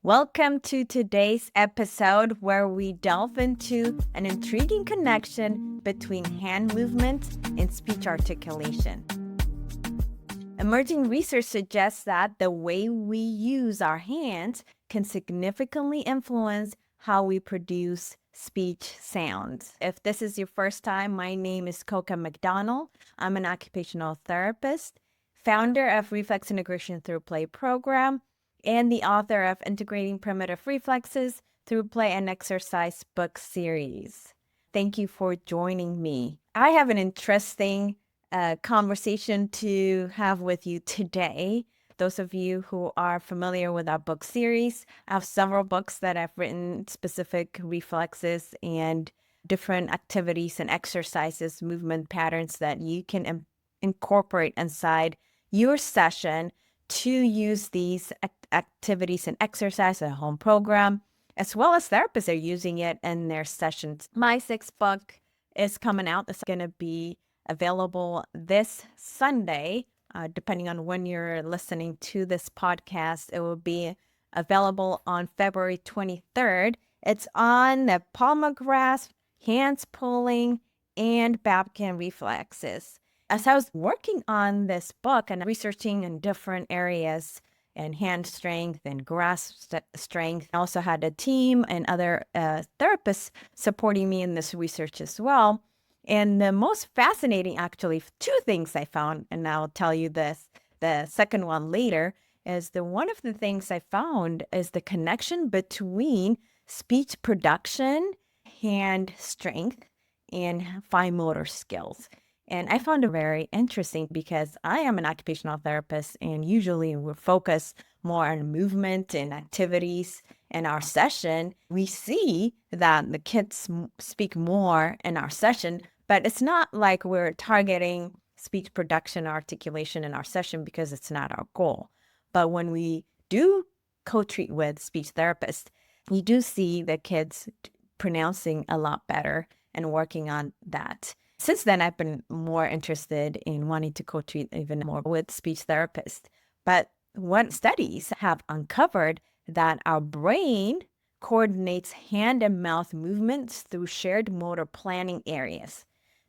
Welcome to today's episode where we delve into an intriguing connection between hand movement and speech articulation. Emerging research suggests that the way we use our hands can significantly influence how we produce speech sounds. If this is your first time, my name is Coca McDonald. I'm an occupational therapist, founder of Reflex Integration Through Play program, and the author of Integrating Primitive Reflexes Through Play and Exercise book series. Thank you for joining me. I have an interesting conversation to have with you today. Those of you who are familiar with our book series, I have several books that I've written specific reflexes and different activities and exercises, movement patterns that you can incorporate inside your session to use these activities and exercise at home program, as well as therapists are using it in their sessions. My sixth book is coming out. It's going to be available this Sunday. Depending on when you're listening to this podcast, it will be available on February 23rd. It's on the Palmar Grasp, hands pulling, and Babkin reflexes. As I was working on this book and researching in different areas and hand strength and grasp strength, I also had a team and other therapists supporting me in this research as well. And the most fascinating, actually, two things I found, and I'll tell you this, the second one later, is one of the things I found is the connection between speech production, hand strength, and fine motor skills. And I found it very interesting because I am an occupational therapist, and usually we focus more on movement and activities in our session. We see that the kids speak more in our session, but it's not like we're targeting speech production or articulation in our session because it's not our goal. But when we do co-treat with speech therapists, we do see the kids pronouncing a lot better and working on that. Since then, I've been more interested in wanting to co-treat even more with speech therapists. But what studies have uncovered that our brain coordinates hand and mouth movements through shared motor planning areas.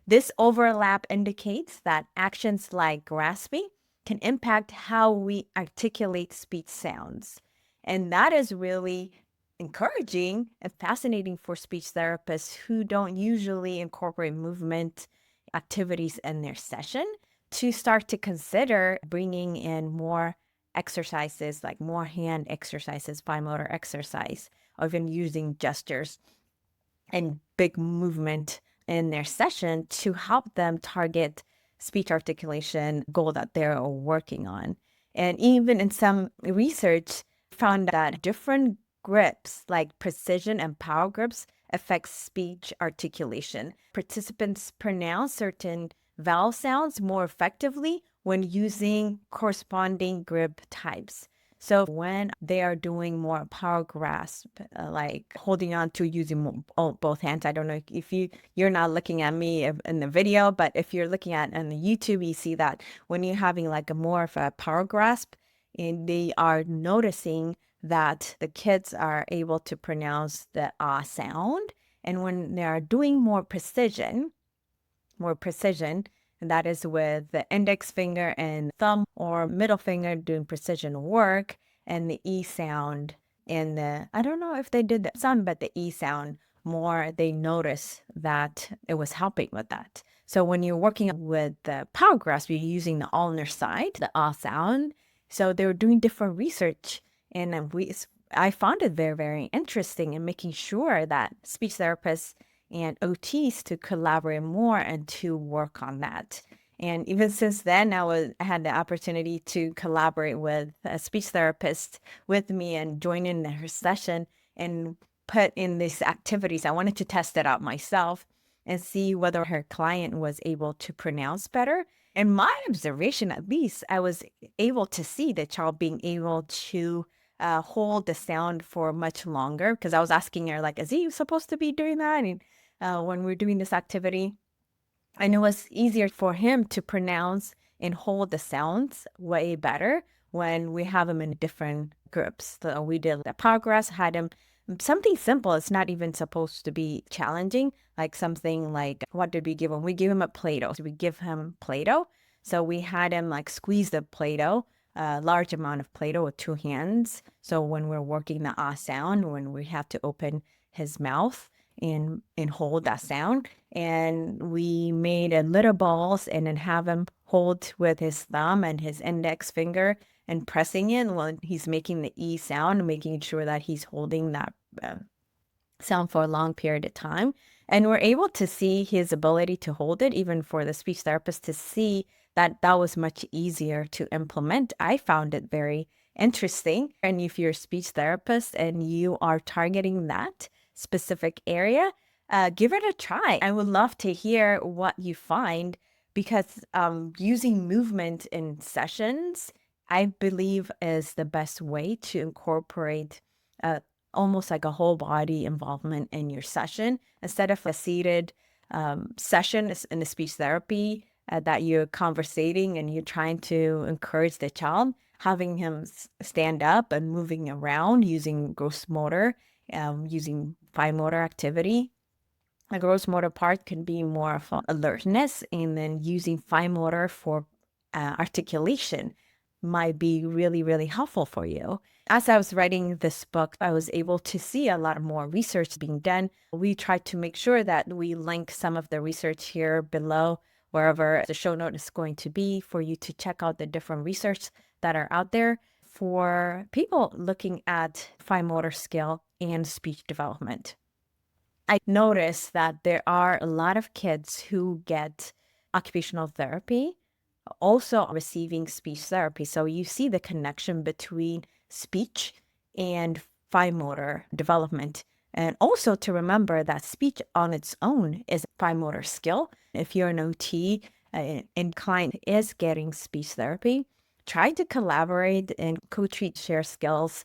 This overlap indicates that actions like grasping can impact how we articulate speech sounds. And that is really encouraging and fascinating for speech therapists who don't usually incorporate movement activities in their session to start to consider bringing in more exercises, like more hand exercises, fine motor exercise, or even using gestures and big movement in their session to help them target speech articulation goal that they're working on. And even in some research found that different grips like precision and power grips affect speech articulation. Participants pronounce certain vowel sounds more effectively when using corresponding grip types. So when they are doing more power grasp, like holding on to using both hands, I don't know if you're not looking at me in the video, but if you're looking at on the YouTube, you see that when you're having like a more of a power grasp, and they are noticing that the kids are able to pronounce the ah sound. And when they are doing more precision, and that is with the index finger and thumb or middle finger doing precision work, and the E sound and I don't know if they did the sound, but the E sound more, they notice that it was helping with that. So when you're working with the power grasp, you're using the ulnar side, the ah sound. So they were doing different research, and I found it very, very interesting in making sure that speech therapists and OTs to collaborate more and to work on that. And even since then, I had the opportunity to collaborate with a speech therapist with me and join in her session and put in these activities. I wanted to test it out myself and see whether her client was able to pronounce better. In my observation, at least, I was able to see the child being able to hold the sound for much longer, because I was asking her, like, is he supposed to be doing that? And when we're doing this activity, I know it's easier for him to pronounce and hold the sounds way better when we have them in different groups. So we did the Palmar Grasp, had him something simple. It's not even supposed to be challenging, like something like, what did we give him? We give him a Play-Doh. So we give him Play-Doh. So we had him like squeeze the Play-Doh, a large amount of Play-Doh with 2 hands. So when we're working the ah sound, when we have to open his mouth and hold that sound, and we made a little balls and then have him hold with his thumb and his index finger and pressing it while he's making the E sound, making sure that he's holding that sound for a long period of time. And we're able to see his ability to hold it, even for the speech therapist to see that that was much easier to implement. I found it very interesting. And if you're a speech therapist and you are targeting that specific area, give it a try. I would love to hear what you find, because using movement in sessions, I believe, is the best way to incorporate almost like a whole body involvement in your session, instead of a seated session in the speech therapy that you're conversating and you're trying to encourage the child, having him stand up and moving around using gross motor, using fine motor activity. The gross motor part can be more of alertness, and then using fine motor for articulation might be really, really helpful for you. As I was writing this book, I was able to see a lot more research being done. We tried to make sure that we link some of the research here below, wherever the show note is going to be, for you to check out the different research that are out there for people looking at fine motor skill and speech development. I noticed that there are a lot of kids who get occupational therapy also receiving speech therapy. So you see the connection between speech and fine motor development. And also to remember that speech on its own is a fine motor skill. If you're an OT and client is getting speech therapy, try to collaborate and co-treat, share skills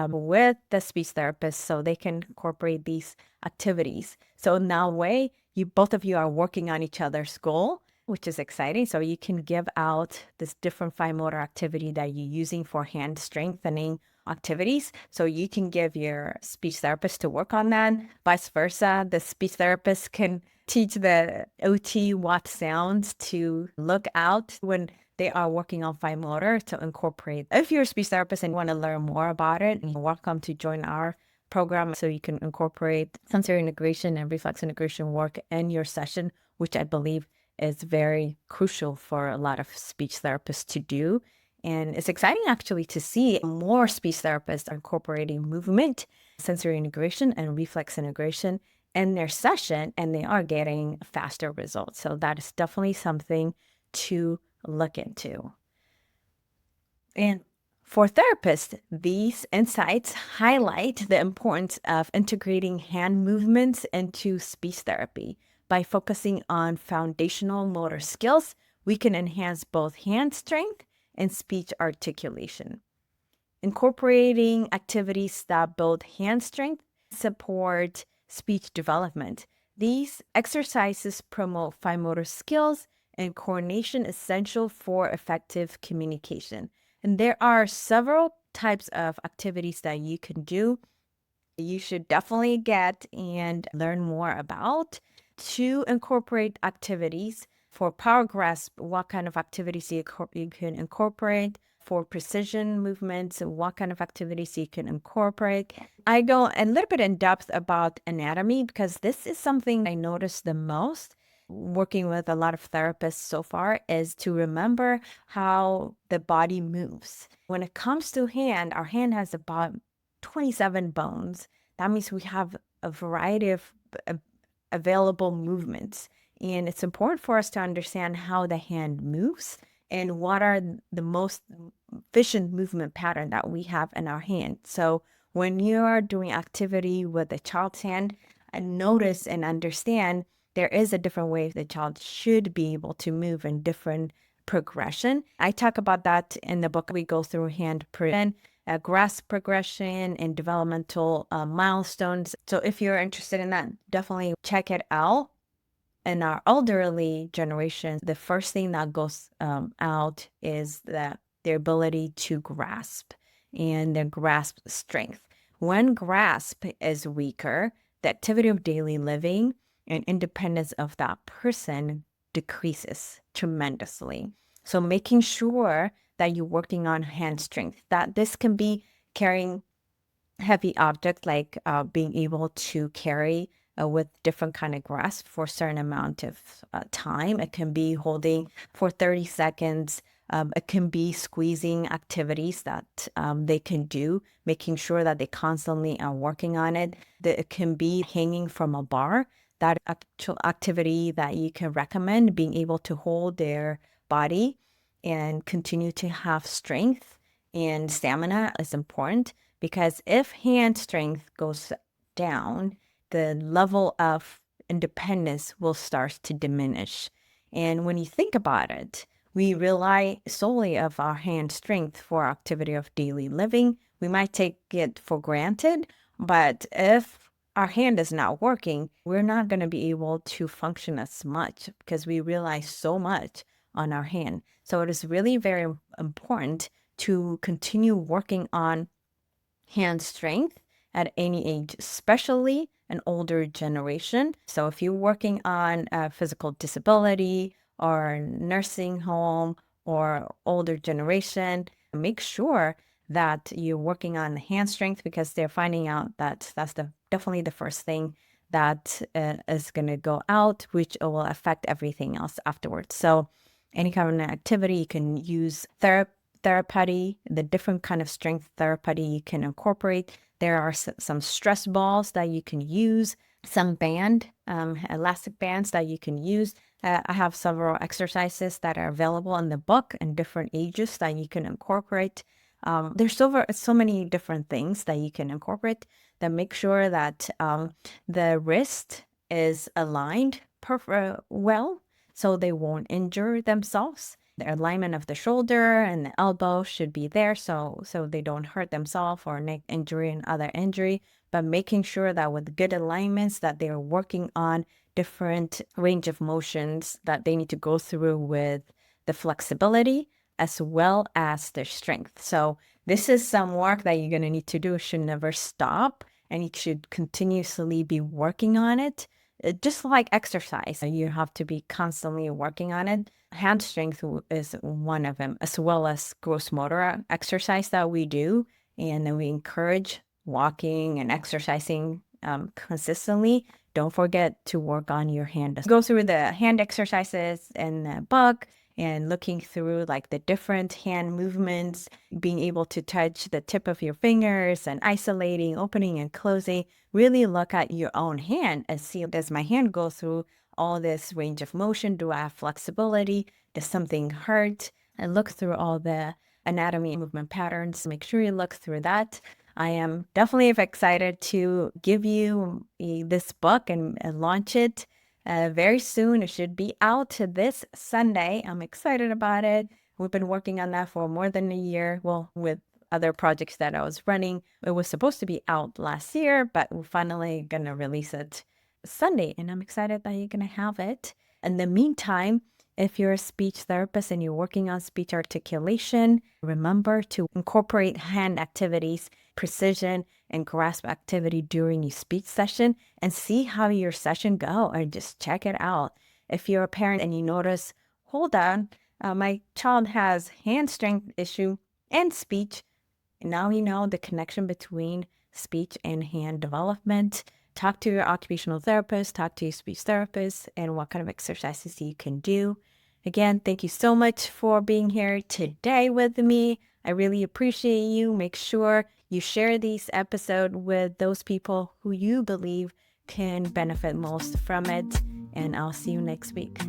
with the speech therapist so they can incorporate these activities. So in that way, both of you are working on each other's goal, which is exciting. So you can give out this different fine motor activity that you're using for hand strengthening activities. So you can give your speech therapist to work on that. Vice versa, the speech therapist can teach the OT what sounds to look out when they are working on fine motor to incorporate. If you're a speech therapist and want to learn more about it, you're welcome to join our program so you can incorporate sensory integration and reflex integration work in your session, which I believe is very crucial for a lot of speech therapists to do. And it's exciting actually to see more speech therapists incorporating movement, sensory integration, and reflex integration in their session, and they are getting faster results. So that is definitely something to look into. And for therapists, these insights highlight the importance of integrating hand movements into speech therapy. By focusing on foundational motor skills, we can enhance both hand strength and speech articulation. Incorporating activities that build hand strength support speech development. These exercises promote fine motor skills and coordination essential for effective communication. And there are several types of activities that you can do. You should definitely get and learn more about to incorporate activities. For Palmar Grasp, what kind of activities you can incorporate. For precision movements, what kind of activities you can incorporate. I go a little bit in depth about anatomy because this is something I noticed the most working with a lot of therapists so far, is to remember how the body moves. When it comes to hand, our hand has about 27 bones. That means we have a variety of available movements. And it's important for us to understand how the hand moves and what are the most efficient movement pattern that we have in our hand. So when you are doing activity with a child's hand, notice and understand there is a different way the child should be able to move in different progression. I talk about that in the book. We go through hand grasp progression and developmental milestones. So if you're interested in that, definitely check it out. In our elderly generation, the first thing that goes out is their ability to grasp. and the grasp strength. When grasp is weaker, the activity of daily living and independence of that person decreases tremendously. So making sure that you're working on hand strength, that this can be carrying heavy objects, like being able to carry with different kind of grasp for a certain amount of time. It can be holding for 30 seconds. It can be squeezing activities that they can do, making sure that they constantly are working on it. It can be hanging from a bar. That actual activity that you can recommend, being able to hold their body and continue to have strength and stamina is important, because if hand strength goes down, the level of independence will start to diminish. And when you think about it, we rely solely of our hand strength for activity of daily living. We might take it for granted, but if our hand is not working, we're not going to be able to function as much because we rely so much on our hand. So it is really very important to continue working on hand strength at any age, especially an older generation. So if you're working on a physical disability or nursing home or older generation, make sure that you're working on hand strength, because they're finding out that that's definitely the first thing that is going to go out, which will affect everything else afterwards. So any kind of activity, you can use therapy, the different kind of strength therapy you can incorporate. There are some stress balls that you can use, some elastic bands that you can use. I have several exercises that are available in the book and different ages that you can incorporate. There's so many different things that you can incorporate that make sure that the wrist is aligned well, so they won't injure themselves. The alignment of the shoulder and the elbow should be there, so they don't hurt themselves or neck injury and other injury. But making sure that with good alignments, that they're working on different range of motions that they need to go through with the flexibility as well as their strength. So this is some work that you're going to need to do. It should never stop, and you should continuously be working on it. Just like exercise, you have to be constantly working on it. Hand strength is one of them, as well as gross motor exercise that we do. And then we encourage walking and exercising consistently. Don't forget to work on your hand. Go through the hand exercises in the book and looking through like the different hand movements, being able to touch the tip of your fingers and isolating, opening and closing. Really look at your own hand and see, does my hand go through all this range of motion? Do I have flexibility? Does something hurt? And look through all the anatomy and movement patterns. Make sure you look through that. I am definitely excited to give you this book and launch it very soon. It should be out this Sunday. I'm excited about it. We've been working on that for more than a year. Well, with other projects that I was running, it was supposed to be out last year, but we're finally going to release it Sunday. And I'm excited that you're going to have it. In the meantime, if you're a speech therapist and you're working on speech articulation, remember to incorporate hand activities, precision, and grasp activity during your speech session, and see how your session go, and just check it out. If you're a parent and you notice, hold on, my child has hand strength issue and speech, now you know the connection between speech and hand development. Talk to your occupational therapist, talk to your speech therapist, and what kind of exercises you can do. Again, thank you so much for being here today with me. I really appreciate you. Make sure you share these episodes with those people who you believe can benefit most from it. And I'll see you next week.